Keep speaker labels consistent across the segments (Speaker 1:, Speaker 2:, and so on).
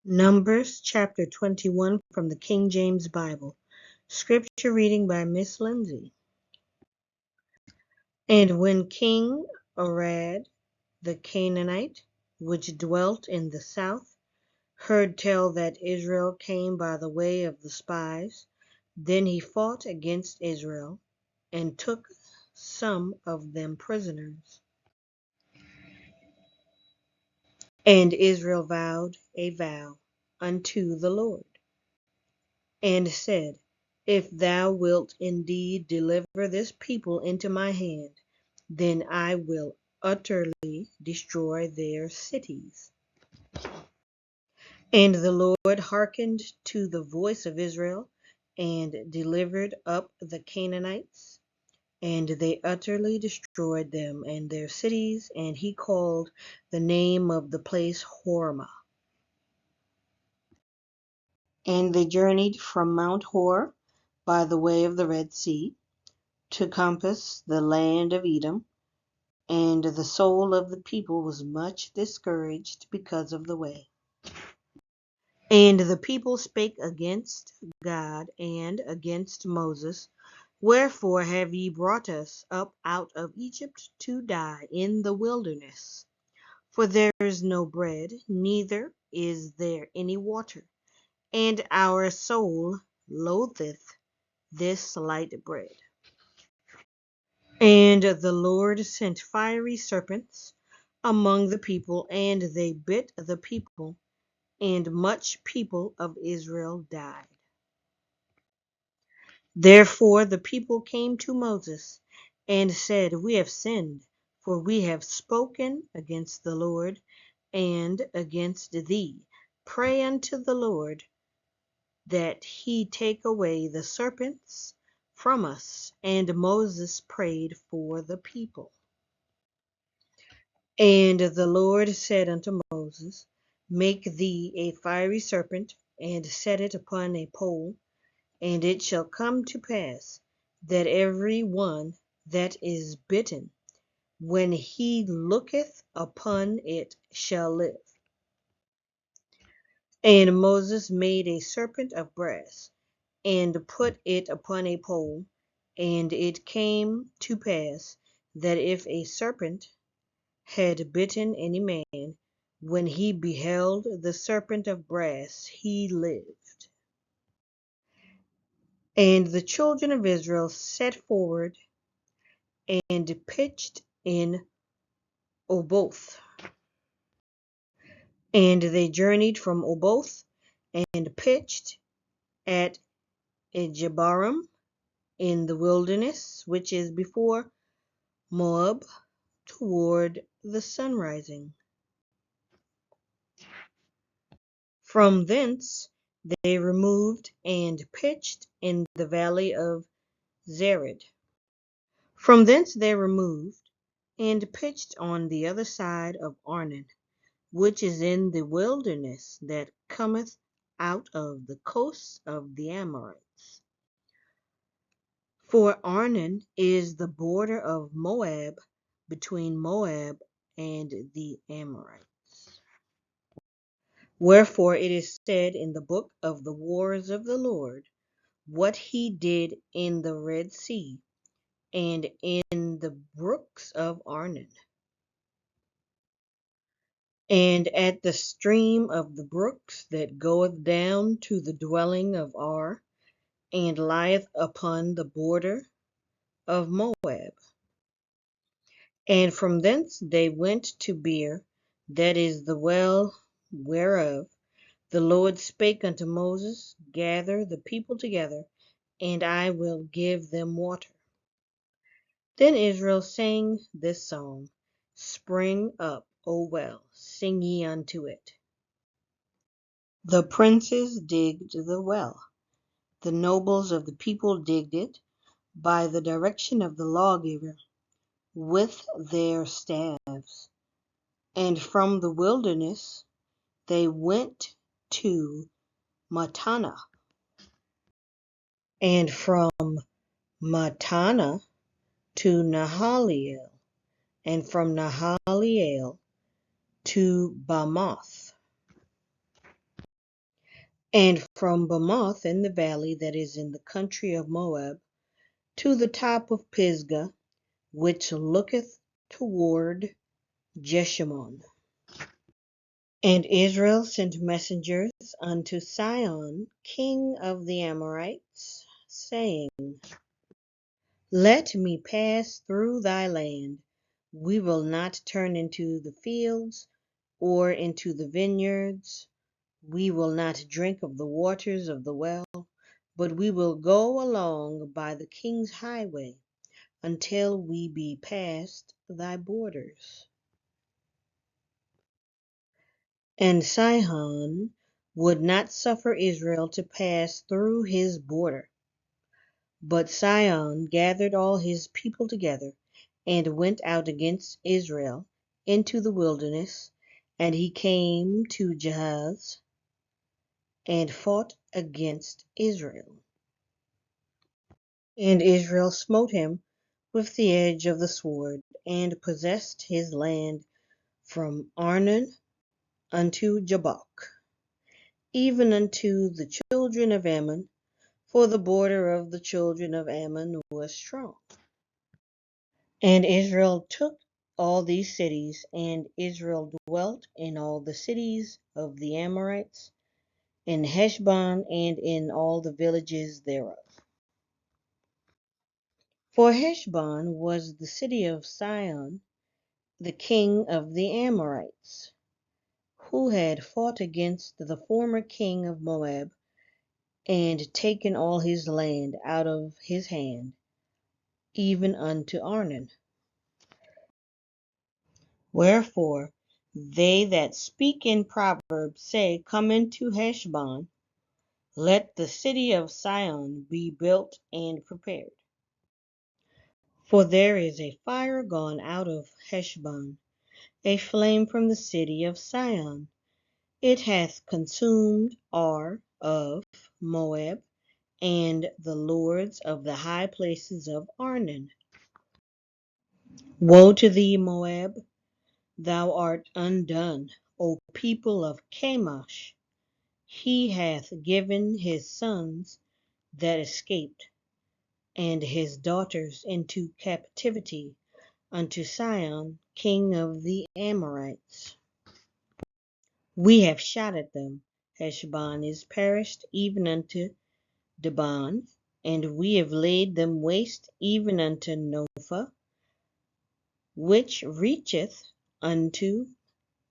Speaker 1: Numbers chapter 21 from the King James Bible. Scripture reading by Miss Lindsay. And when King Arad the Canaanite, which dwelt in the south, heard tell that Israel came by the way of the spies, then he fought against Israel, and took some of them prisoners. And Israel vowed a vow unto the Lord, and said, If thou wilt indeed deliver this people into my hand, then I will utterly destroy their cities. And the Lord hearkened to the voice of Israel, and delivered up the Canaanites, and they utterly destroyed them and their cities, and he called the name of the place Hormah. And they journeyed from Mount Hor by the way of the Red Sea, to compass the land of Edom, and the soul of the people was much discouraged because of the way. And the people spake against God and against Moses, Wherefore have ye brought us up out of Egypt to die in the wilderness? For there is no bread, neither is there any water, and our soul loatheth this light bread. And the Lord sent fiery serpents among the people, and they bit the people, and much people of Israel died. Therefore the people came to Moses and said, We have sinned, for we have spoken against the Lord and against thee. Pray unto the Lord that he take away the serpents from us. And Moses prayed for the people. And the Lord said unto Moses, Make thee a fiery serpent, and set it upon a pole, and it shall come to pass that every one that is bitten, when he looketh upon it, shall live. And Moses made a serpent of brass, and put it upon a pole, and it came to pass that if a serpent had bitten any man, when he beheld the serpent of brass, he lived. And the children of Israel set forward and pitched in Oboth. And they journeyed from Oboth and pitched at Jebarim in the wilderness, which is before Moab, toward the sunrising. From thence they removed and pitched in the valley of Zered. From thence they removed and pitched on the other side of Arnon, which is in the wilderness that cometh out of the coasts of the Amorites. For Arnon is the border of Moab, between Moab and the Amorites. Wherefore it is said in the book of the wars of the Lord, what he did in the Red Sea, and in the brooks of Arnon, and at the stream of the brooks that goeth down to the dwelling of Ar, and lieth upon the border of Moab. And from thence they went to Beer, that is the well whereof the Lord spake unto Moses, Gather the people together, and I will give them water. Then Israel sang this song, Spring up, O well, sing ye unto it. The princes digged the well. The nobles of the people digged it by the direction of the lawgiver with their staves. And from the wilderness they went to Mattanah, and from Mattanah to Nahaliel, and from Nahaliel to Bamoth. and from Bamoth in the valley that is in the country of Moab, to the top of Pisgah, which looketh toward Jeshimon. And Israel sent messengers unto Sihon, king of the Amorites, saying, Let me pass through thy land. We will not turn into the fields or into the vineyards. We will not drink of the waters of the well, but we will go along by the king's highway until we be past thy borders. And Sihon would not suffer Israel to pass through his border. But Sihon gathered all his people together, and went out against Israel into the wilderness, and he came to Jahaz, and fought against Israel. And Israel smote him with the edge of the sword, and possessed his land from Arnon unto Jabbok, even unto the children of Ammon, for the border of the children of Ammon was strong. And Israel took all these cities, and Israel dwelt in all the cities of the Amorites, in Heshbon, and in all the villages thereof. For Heshbon was the city of Sihon, the king of the Amorites, who had fought against the former king of Moab, and taken all his land out of his hand, even unto Arnon. Wherefore they that speak in Proverbs say, Come into Heshbon, let the city of Sihon be built and prepared. For there is a fire gone out of Heshbon, a flame from the city of Sihon. It hath consumed Ar of Moab, and the lords of the high places of Arnon. Woe to thee, Moab! Thou art undone, O people of Chemosh! He hath given his sons that escaped, and his daughters into captivity unto Sihon, king of the Amorites. We have shot at them. Heshbon is perished even unto Dibon, and we have laid them waste even unto Nophah, which reacheth unto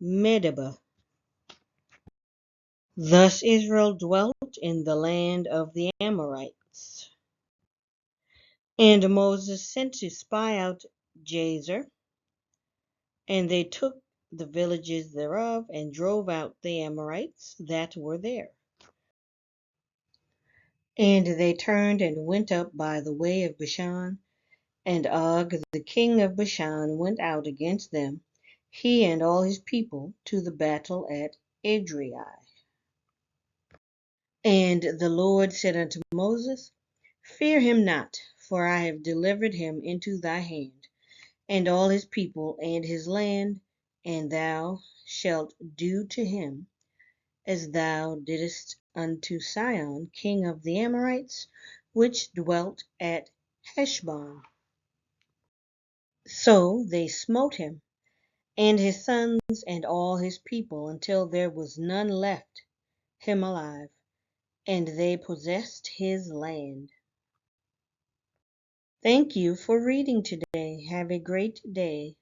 Speaker 1: Medeba. Thus Israel dwelt in the land of the Amorites. And Moses sent to spy out Jazer, and they took the villages thereof, and drove out the Amorites that were there. And they turned and went up by the way of Bashan, and Og the king of Bashan went out against them, he and all his people, to the battle at Edrei. And the Lord said unto Moses, Fear him not, for I have delivered him into thy hand, and all his people and his land, and thou shalt do to him as thou didst unto Sihon, king of the Amorites, which dwelt at Heshbon. So they smote him, and his sons and all his people, until there was none left him alive, and they possessed his land. Thank you for reading today. Have a great day.